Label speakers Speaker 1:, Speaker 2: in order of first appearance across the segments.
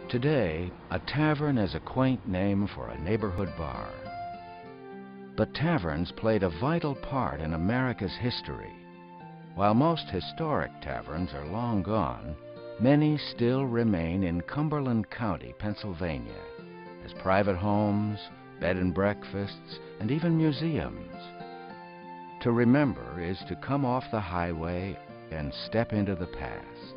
Speaker 1: Today, a tavern is a quaint name for a neighborhood bar. But taverns played a vital part in America's history. While most historic taverns are long gone, many still remain in Cumberland County, Pennsylvania, as private homes, bed and breakfasts, and even museums. To remember is to come off the highway and step into the past.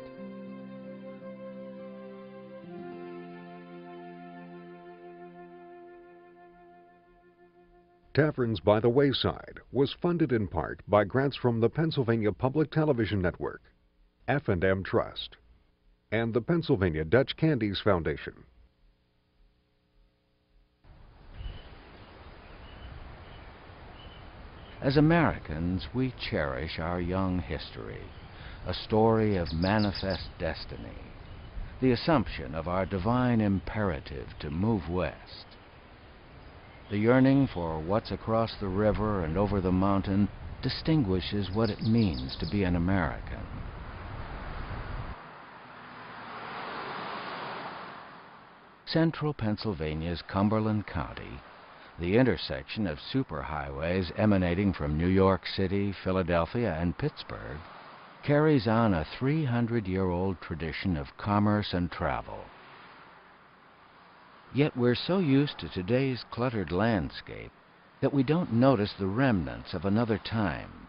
Speaker 2: Taverns by the Wayside was funded in part by grants from the Pennsylvania Public Television Network, F&M Trust, and the Pennsylvania Dutch Candies Foundation.
Speaker 1: As Americans, we cherish our young history, a story of manifest destiny, the assumption of our divine imperative to move west. The yearning for what's across the river and over the mountain distinguishes what it means to be an American. Central Pennsylvania's Cumberland County, the intersection of superhighways emanating from New York City, Philadelphia, and Pittsburgh, carries on a 300-year-old tradition of commerce and travel. Yet we're so used to today's cluttered landscape that we don't notice the remnants of another time.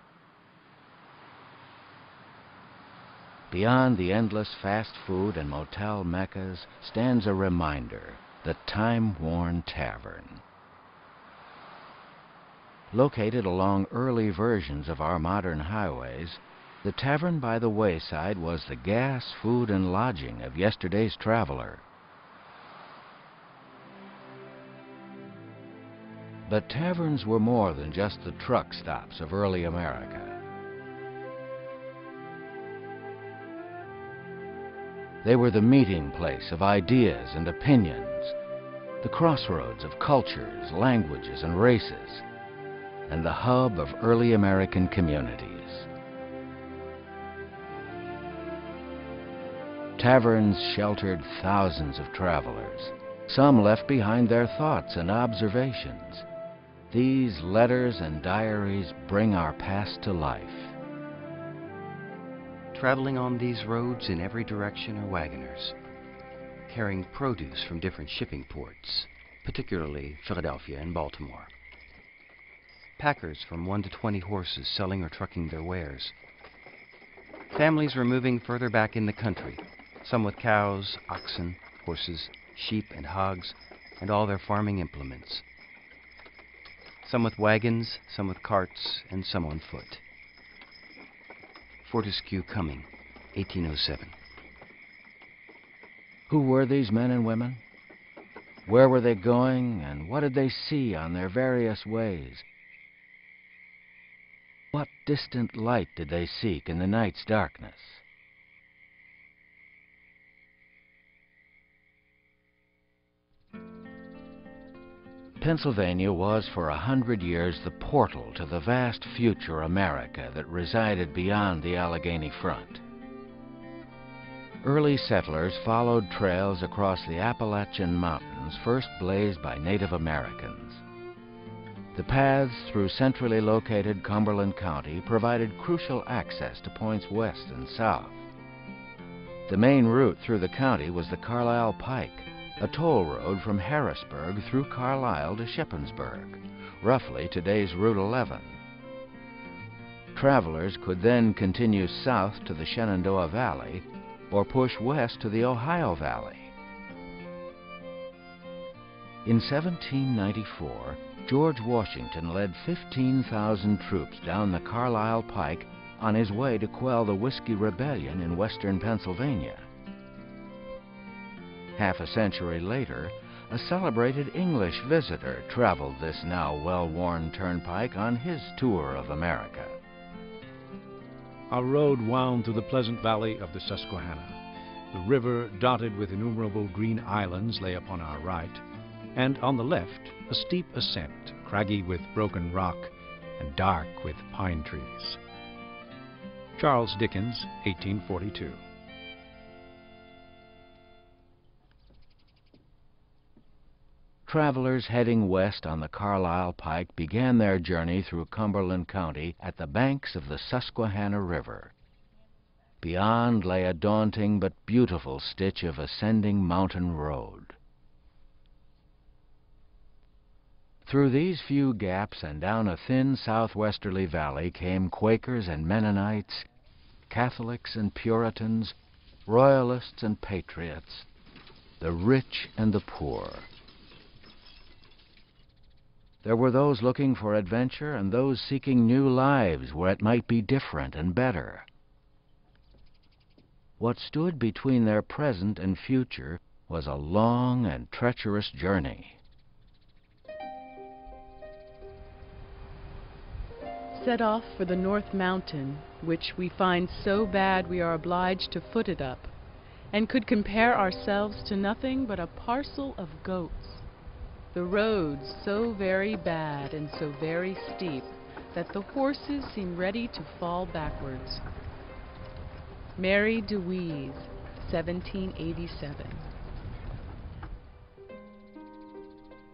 Speaker 1: Beyond the endless fast food and motel meccas stands a reminder, the time-worn tavern. Located along early versions of our modern highways, the Tavern by the Wayside was the gas, food, and lodging of yesterday's traveler. But taverns were more than just the truck stops of early America. They were the meeting place of ideas and opinions, the crossroads of cultures, languages, and races, and the hub of early American communities. Taverns sheltered thousands of travelers. Some left behind their thoughts and observations. These letters and diaries bring our past to life.
Speaker 3: Traveling on these roads in every direction are wagoners, carrying produce from different shipping ports, particularly Philadelphia and Baltimore. Packers from 1 to 20 horses selling or trucking their wares. Families were moving further back in the country, some with cows, oxen, horses, sheep, and hogs, and all their farming implements. Some with wagons, some with carts, and some on foot. Fortescue Cumming, 1807.
Speaker 1: Who were these men and women? Where were they going, and what did they see on their various ways? What distant light did they seek in the night's darkness? Pennsylvania was for 100 years the portal to the vast future America that resided beyond the Allegheny front. Early settlers followed trails across the Appalachian Mountains first blazed by Native Americans. The paths through centrally located Cumberland County provided crucial access to points west and south. The main route through the county was the Carlisle Pike, a toll road from Harrisburg through Carlisle to Shippensburg, roughly today's Route 11. Travelers could then continue south to the Shenandoah Valley or push west to the Ohio Valley. In 1794, George Washington led 15,000 troops down the Carlisle Pike on his way to quell the Whiskey Rebellion in western Pennsylvania. Half a century later, a celebrated English visitor traveled this now well-worn turnpike on his tour of America.
Speaker 4: Our road wound through the pleasant valley of the Susquehanna. The river, dotted with innumerable green islands, lay upon our right, and on the left, a steep ascent, craggy with broken rock and dark with pine trees. Charles Dickens, 1842.
Speaker 1: travelers heading west on the Carlisle Pike began their journey through Cumberland County at the banks of the Susquehanna River. Beyond lay a daunting but beautiful stitch of ascending mountain road. Through these few gaps and down a thin southwesterly valley came Quakers and Mennonites, Catholics and Puritans, Royalists and Patriots, the rich and the poor. There were those looking for adventure and those seeking new lives where it might be different and better. What stood between their present and future was a long and treacherous journey.
Speaker 5: Set off for the North Mountain, which we find so bad we are obliged to foot it up, and could compare ourselves to nothing but a parcel of goats. The roads so very bad and so very steep that the horses seem ready to fall backwards. Mary DeWeese, 1787.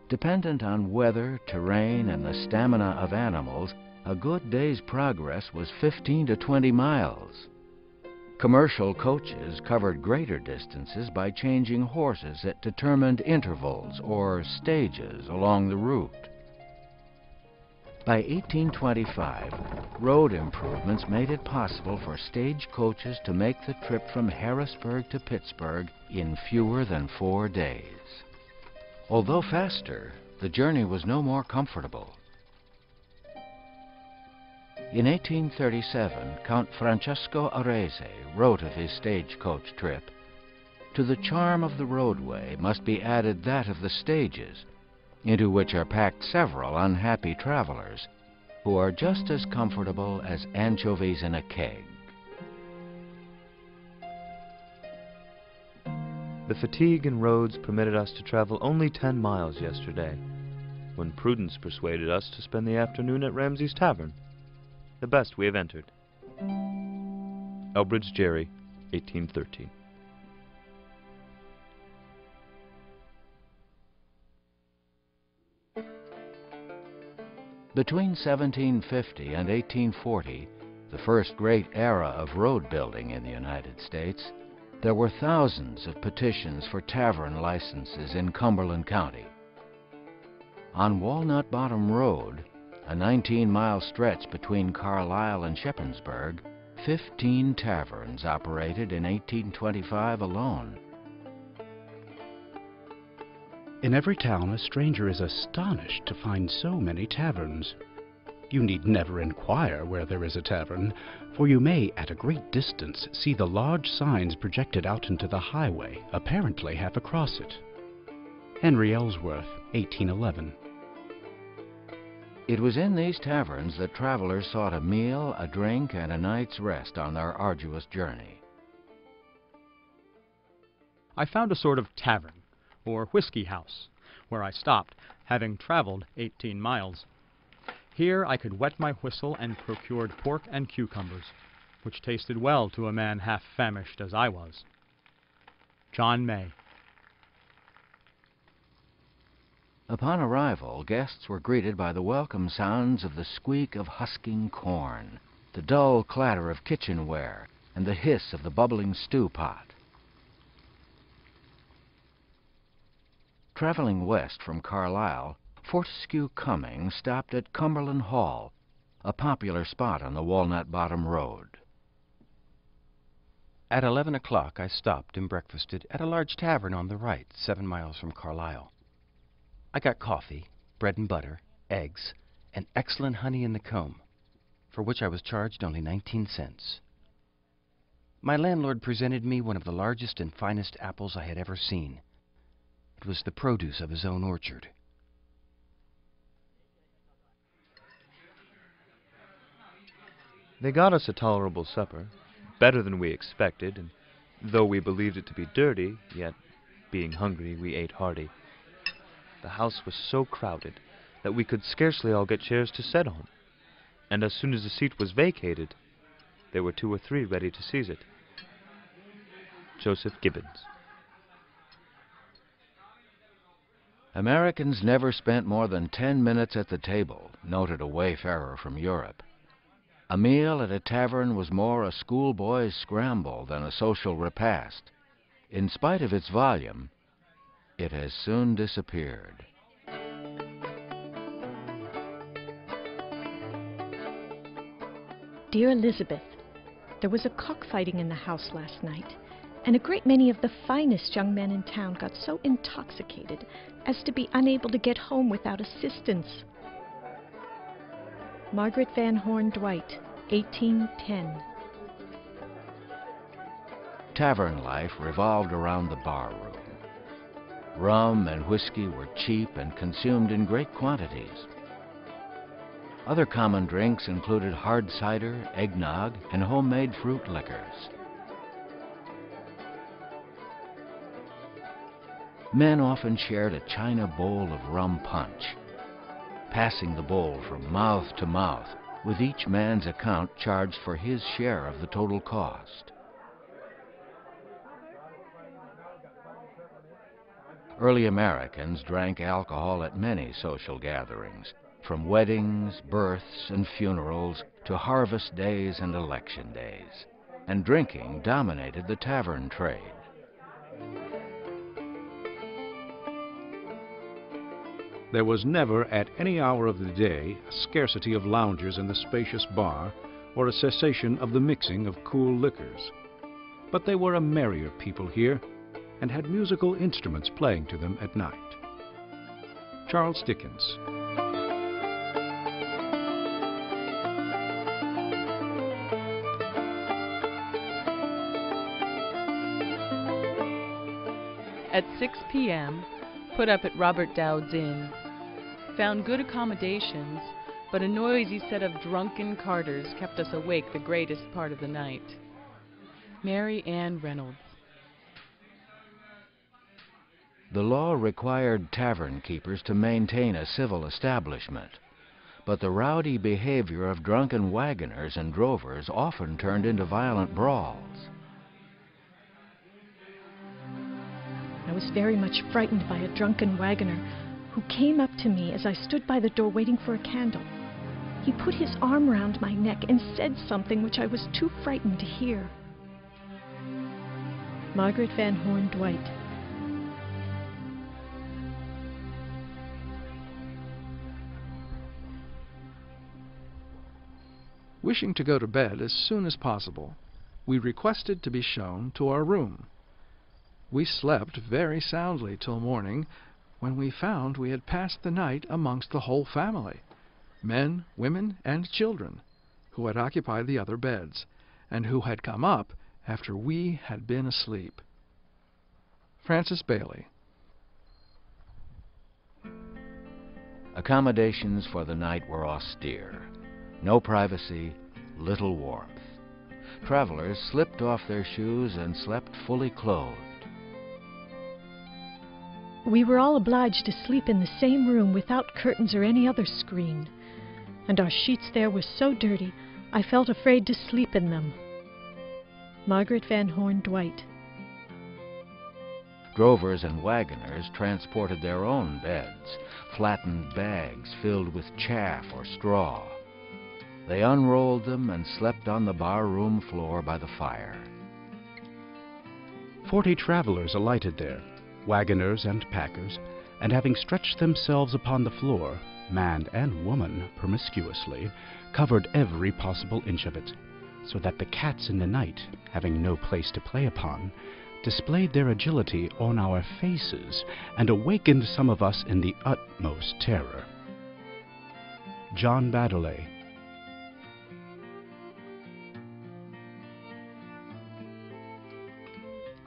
Speaker 1: Dependent on weather, terrain, and the stamina of animals, a good day's progress was 15 to 20 miles. Commercial coaches covered greater distances by changing horses at determined intervals or stages along the route. By 1825, road improvements made it possible for stage coaches to make the trip from Harrisburg to Pittsburgh in fewer than 4 days. Although faster, the journey was no more comfortable. In 1837, Count Francesco Arese wrote of his stagecoach trip, "To the charm of the roadway must be added that of the stages, into which are packed several unhappy travelers, who are just as comfortable as anchovies in a keg."
Speaker 6: The fatigue in roads permitted us to travel only 10 miles yesterday, when prudence persuaded us to spend the afternoon at Ramsay's Tavern, the best we have entered. Elbridge Gerry, 1813.
Speaker 1: Between 1750 and 1840, the first great era of road building in the United States, there were thousands of petitions for tavern licenses in Cumberland County. On Walnut Bottom Road, a 19-mile stretch between Carlisle and Shippensburg, 15 taverns operated in 1825 alone.
Speaker 7: In every town, a stranger is astonished to find so many taverns. You need never inquire where there is a tavern, for you may, at a great distance, see the large signs projected out into the highway, apparently half across it. Henry Ellsworth, 1811.
Speaker 1: It was in these taverns that travelers sought a meal, a drink, and a night's rest on their arduous journey.
Speaker 8: I found a sort of tavern, or whiskey house, where I stopped, having traveled 18 miles. Here I could wet my whistle and procured pork and cucumbers, which tasted well to a man half famished as I was. John May.
Speaker 1: Upon arrival, guests were greeted by the welcome sounds of the squeak of husking corn, the dull clatter of kitchenware, and the hiss of the bubbling stew pot. Traveling west from Carlisle, Fortescue Cumming stopped at Cumberland Hall, a popular spot on the Walnut Bottom Road.
Speaker 3: At 11 o'clock, I stopped and breakfasted at a large tavern on the right, 7 miles from Carlisle. I got coffee, bread and butter, eggs, and excellent honey in the comb, for which I was charged only 19 cents. My landlord presented me one of the largest and finest apples I had ever seen. It was the produce of his own orchard.
Speaker 6: They got us a tolerable supper, better than we expected, and though we believed it to be dirty, yet, being hungry, we ate hearty. The house was so crowded that we could scarcely all get chairs to sit on, and as soon as a seat was vacated, there were 2 or 3 ready to seize it. Joseph Gibbons.
Speaker 1: Americans never spent more than 10 minutes at the table, noted a wayfarer from Europe. A meal at a tavern was more a schoolboy's scramble than a social repast. In spite of its volume, it has soon disappeared.
Speaker 9: Dear Elizabeth, there was a cockfighting in the house last night, and a great many of the finest young men in town got so intoxicated as to be unable to get home without assistance. Margaret Van Horn Dwight, 1810.
Speaker 1: Tavern life revolved around the bar room. Rum and whiskey were cheap and consumed in great quantities. Other common drinks included hard cider, eggnog, and homemade fruit liquors. Men often shared a china bowl of rum punch, passing the bowl from mouth to mouth, with each man's account charged for his share of the total cost. Early Americans drank alcohol at many social gatherings, from weddings, births, and funerals to harvest days and election days, and drinking dominated the tavern trade.
Speaker 4: There was never, at any hour of the day, a scarcity of loungers in the spacious bar, or a cessation of the mixing of cool liquors. But they were a merrier people here, and had musical instruments playing to them at night. Charles Dickens.
Speaker 5: At 6 p.m., put up at Robert Dowd's Inn. Found good accommodations, but a noisy set of drunken carters kept us awake the greatest part of the night. Mary Ann Reynolds.
Speaker 1: The law required tavern keepers to maintain a civil establishment, but the rowdy behavior of drunken wagoners and drovers often turned into violent brawls.
Speaker 9: I was very much frightened by a drunken wagoner who came up to me as I stood by the door waiting for a candle. He put his arm round my neck and said something which I was too frightened to hear. Margaret Van Horn Dwight.
Speaker 10: Wishing to go to bed as soon as possible, we requested to be shown to our room. We slept very soundly till morning, when we found we had passed the night amongst the whole family, men, women, and children, who had occupied the other beds, and who had come up after we had been asleep. Francis Bailey.
Speaker 1: Accommodations for the night were austere. No privacy, little warmth. Travelers slipped off their shoes and slept fully clothed.
Speaker 9: We were all obliged to sleep in the same room without curtains or any other screen, and our sheets there were so dirty I felt afraid to sleep in them. Margaret Van Horn Dwight.
Speaker 1: Drovers and wagoners transported their own beds, flattened bags filled with chaff or straw. They unrolled them and slept on the bar-room floor by the fire.
Speaker 7: 40 travelers alighted there, wagoners and packers, and having stretched themselves upon the floor, man and woman promiscuously, covered every possible inch of it, so that the cats in the night, having no place to play upon, displayed their agility on our faces, and awakened some of us in the utmost terror. John Baddeley.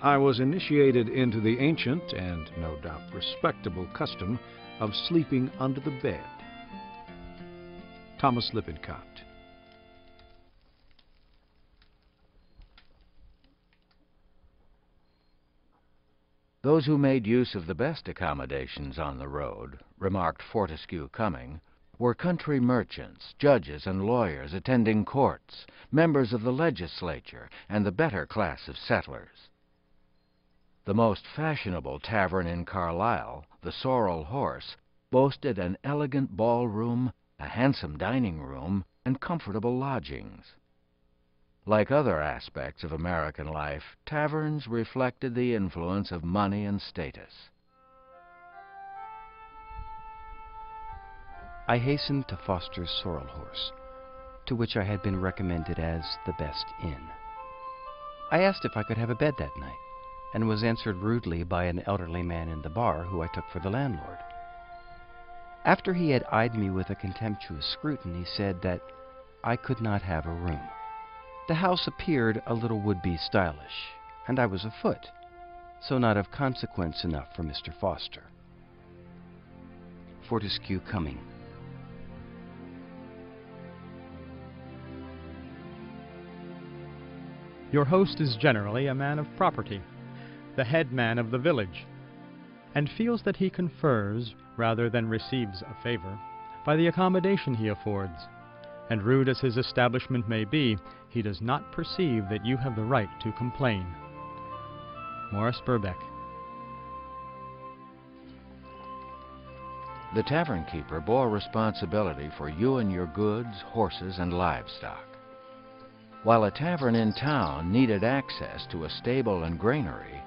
Speaker 4: I was initiated into the ancient and no doubt respectable custom of sleeping under the bed. Thomas Lippincott.
Speaker 1: Those who made use of the best accommodations on the road, remarked Fortescue Cumming, were country merchants, judges and lawyers attending courts, members of the legislature, and the better class of settlers. The most fashionable tavern in Carlisle, the Sorrel Horse, boasted an elegant ballroom, a handsome dining room, and comfortable lodgings. Like other aspects of American life, taverns reflected the influence of money and status.
Speaker 3: I hastened to Foster's Sorrel Horse, to which I had been recommended as the best inn. I asked if I could have a bed that night, and was answered rudely by an elderly man in the bar who I took for the landlord. After he had eyed me with a contemptuous scrutiny, he said that I could not have a room. The house appeared a little would-be stylish, and I was afoot, so not of consequence enough for Mr. Foster. Fortescue coming.
Speaker 8: Your host is generally a man of property, the head man of the village, and feels that he confers rather than receives a favor by the accommodation he affords. And rude as his establishment may be, he does not perceive that you have the right to complain. Morris Burbeck.
Speaker 1: The tavern keeper bore responsibility for you and your goods, horses, and livestock. While a tavern in town needed access to a stable and granary,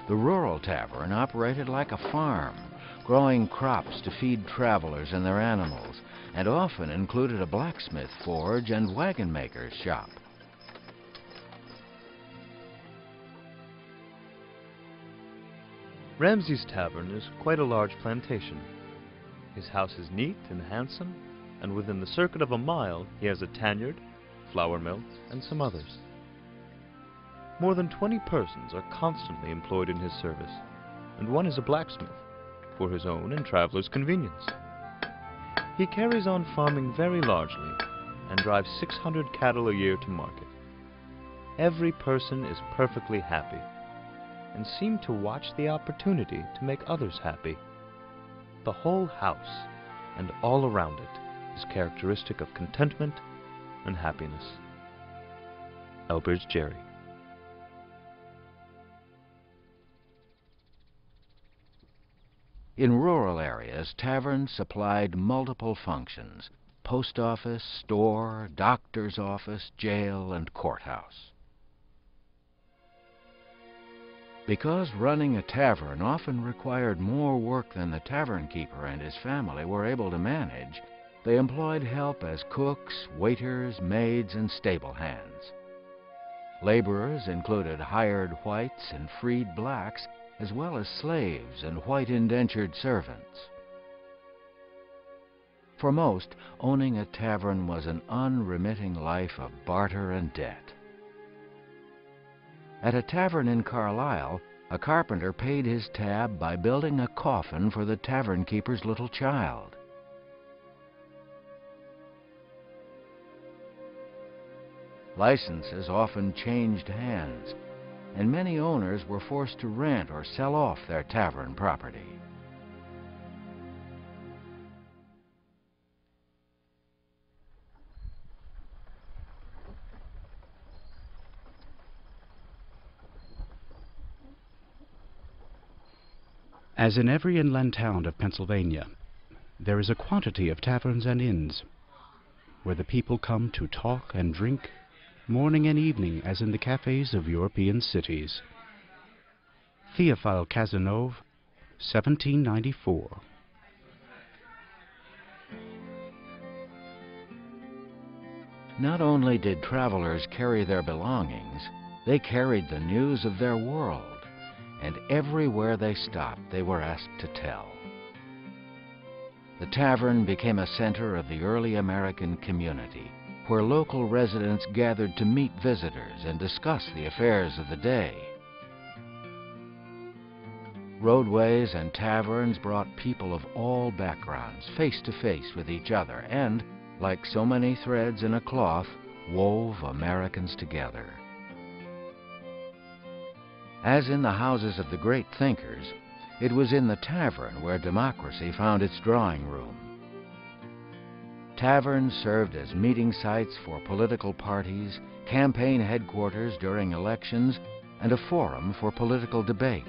Speaker 1: the rural tavern operated like a farm, growing crops to feed travelers and their animals, and often included a blacksmith forge and wagon maker's shop.
Speaker 6: Ramsey's Tavern is quite a large plantation. His house is neat and handsome, and within the circuit of a mile he has a tannery, flour mill, and some others. More than 20 persons are constantly employed in his service, and one is a blacksmith, for his own and travelers' convenience. He carries on farming very largely, and drives 600 cattle a year to market. Every person is perfectly happy, and seem to watch the opportunity to make others happy. The whole house, and all around it, is characteristic of contentment and happiness. Elbridge Gerry.
Speaker 1: In rural areas, taverns supplied multiple functions: post office, store, doctor's office, jail, and courthouse. Because running a tavern often required more work than the tavern keeper and his family were able to manage, they employed help as cooks, waiters, maids, and stable hands. Laborers included hired whites and freed blacks, as well as slaves and white indentured servants. For most, owning a tavern was an unremitting life of barter and debt. At a tavern in Carlisle, a carpenter paid his tab by building a coffin for the tavern keeper's little child. Licenses often changed hands, and many owners were forced to rent or sell off their tavern property.
Speaker 7: As in every inland town of Pennsylvania, there is a quantity of taverns and inns, where the people come to talk and drink, morning and evening, as in the cafes of European cities. Théophile Cazenove, 1794.
Speaker 1: Not only did travelers carry their belongings, they carried the news of their world, and everywhere they stopped, they were asked to tell. The tavern became a center of the early American community, where local residents gathered to meet visitors and discuss the affairs of the day. Roadways and taverns brought people of all backgrounds face to face with each other and, like so many threads in a cloth, wove Americans together. As in the houses of the great thinkers, it was in the tavern where democracy found its drawing room. Taverns served as meeting sites for political parties, campaign headquarters during elections, and a forum for political debate.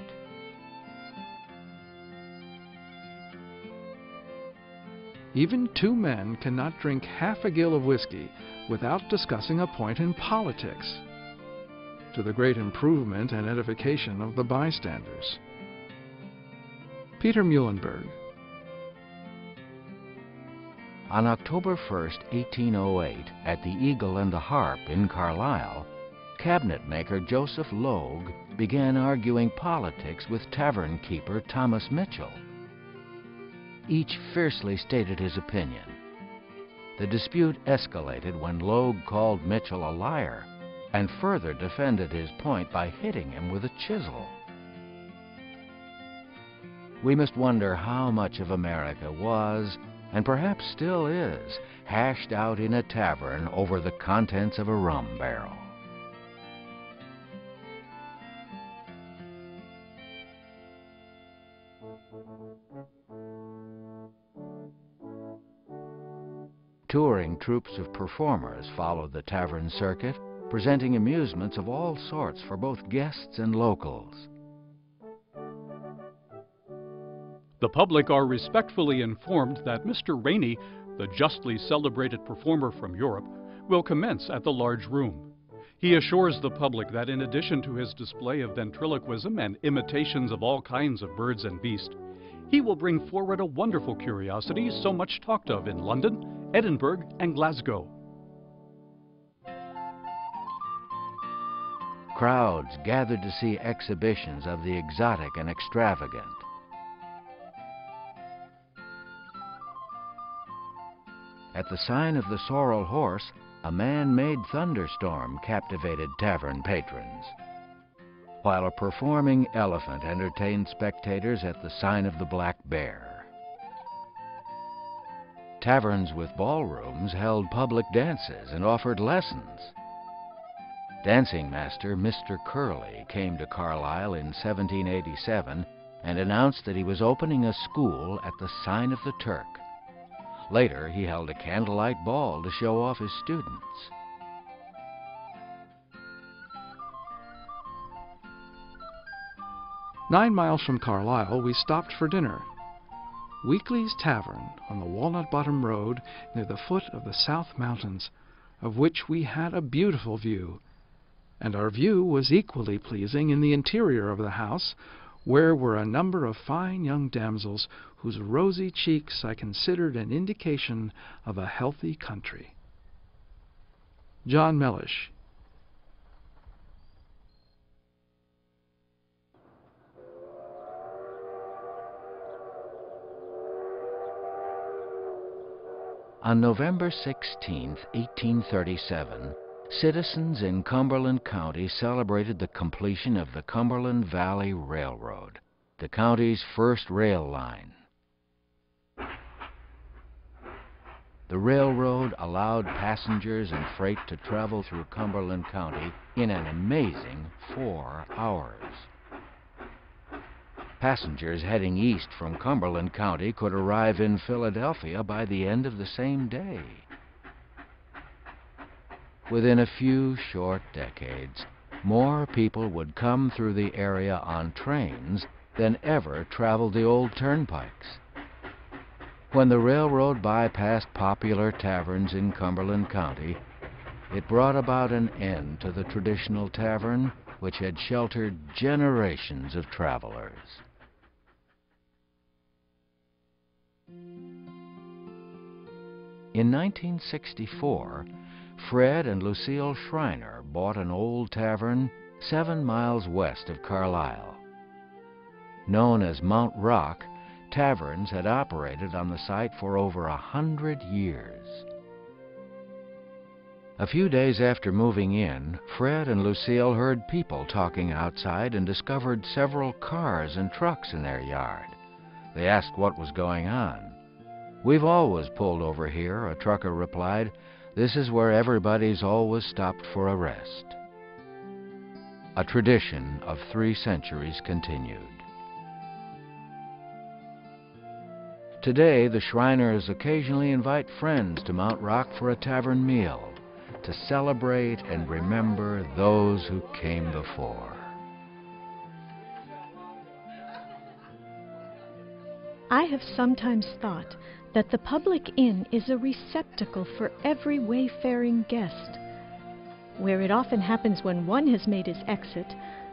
Speaker 10: Even two men cannot drink half a gill of whiskey without discussing a point in politics, to the great improvement and edification of the bystanders. Peter Muhlenberg.
Speaker 1: On October 1st, 1808, at the Eagle and the Harp in Carlisle, cabinet maker Joseph Logue began arguing politics with tavern keeper Thomas Mitchell. Each fiercely stated his opinion. The dispute escalated when Logue called Mitchell a liar and further defended his point by hitting him with a chisel. We must wonder how much of America was, and perhaps still is, hashed out in a tavern over the contents of a rum barrel. Touring troupes of performers followed the tavern circuit, presenting amusements of all sorts for both guests and locals.
Speaker 11: The public are respectfully informed that Mr. Rainey, the justly celebrated performer from Europe, will commence at the large room. He assures the public that in addition to his display of ventriloquism and imitations of all kinds of birds and beasts, he will bring forward a wonderful curiosity so much talked of in London, Edinburgh, and Glasgow.
Speaker 1: Crowds gathered to see exhibitions of the exotic and extravagant. At the sign of the Sorrel Horse, a man-made thunderstorm captivated tavern patrons, while a performing elephant entertained spectators at the sign of the Black Bear. Taverns with ballrooms held public dances and offered lessons. Dancing master Mr. Curley came to Carlisle in 1787 and announced that he was opening a school at the Sign of the Turk. Later, he held a candlelight ball to show off his students.
Speaker 10: "9 miles from Carlisle, we stopped for dinner. Weekly's Tavern on the Walnut Bottom Road near the foot of the South Mountains, of which we had a beautiful view, and our view was equally pleasing in the interior of the house, where were a number of fine young damsels whose rosy cheeks I considered an indication of a healthy country." John Mellish.
Speaker 1: On November 16, 1837, citizens in Cumberland County celebrated the completion of the Cumberland Valley Railroad, the county's first rail line. The railroad allowed passengers and freight to travel through Cumberland County in an amazing 4 hours. Passengers heading east from Cumberland County could arrive in Philadelphia by the end of the same day. Within a few short decades, more people would come through the area on trains than ever traveled the old turnpikes. When the railroad bypassed popular taverns in Cumberland County, it brought about an end to the traditional tavern which had sheltered generations of travelers. In 1964, Fred and Lucille Schreiner bought an old tavern 7 miles west of Carlisle. Known as Mount Rock, taverns had operated on the site for over 100 years. A few days after moving in, Fred and Lucille heard people talking outside and discovered several cars and trucks in their yard. They asked what was going on. "We've always pulled over here," a trucker replied. "This is where everybody's always stopped for a rest." A tradition of 3 centuries continued. Today, the Shriners occasionally invite friends to Mount Rock for a tavern meal, to celebrate and remember those who came before.
Speaker 9: I have sometimes thought that the public inn is a receptacle for every wayfaring guest. Where it often happens when one has made his exit,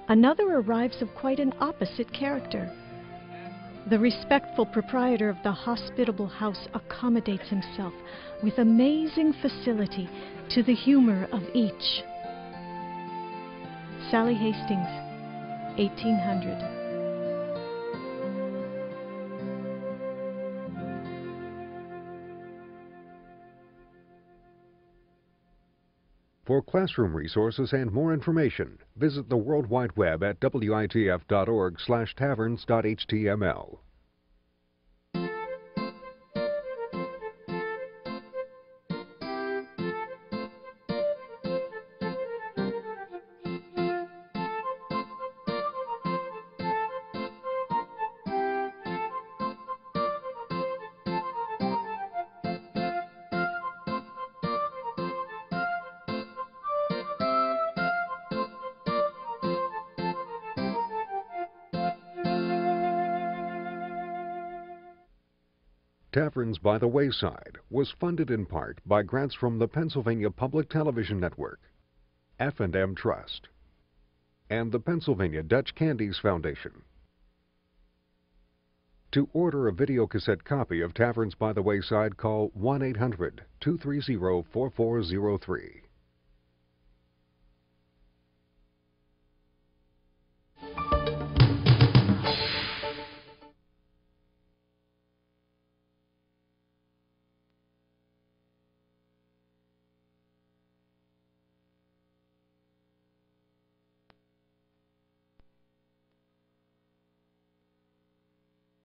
Speaker 9: another arrives of quite an opposite character. The respectful proprietor of the hospitable house accommodates himself with amazing facility to the humor of each. Sally Hastings, 1800.
Speaker 2: For classroom resources and more information, visit the World Wide Web at witf.org/taverns.html. Taverns by the Wayside was funded in part by grants from the Pennsylvania Public Television Network, F&M Trust, and the Pennsylvania Dutch Candies Foundation. To order a videocassette copy of Taverns by the Wayside, call 1-800-230-4403.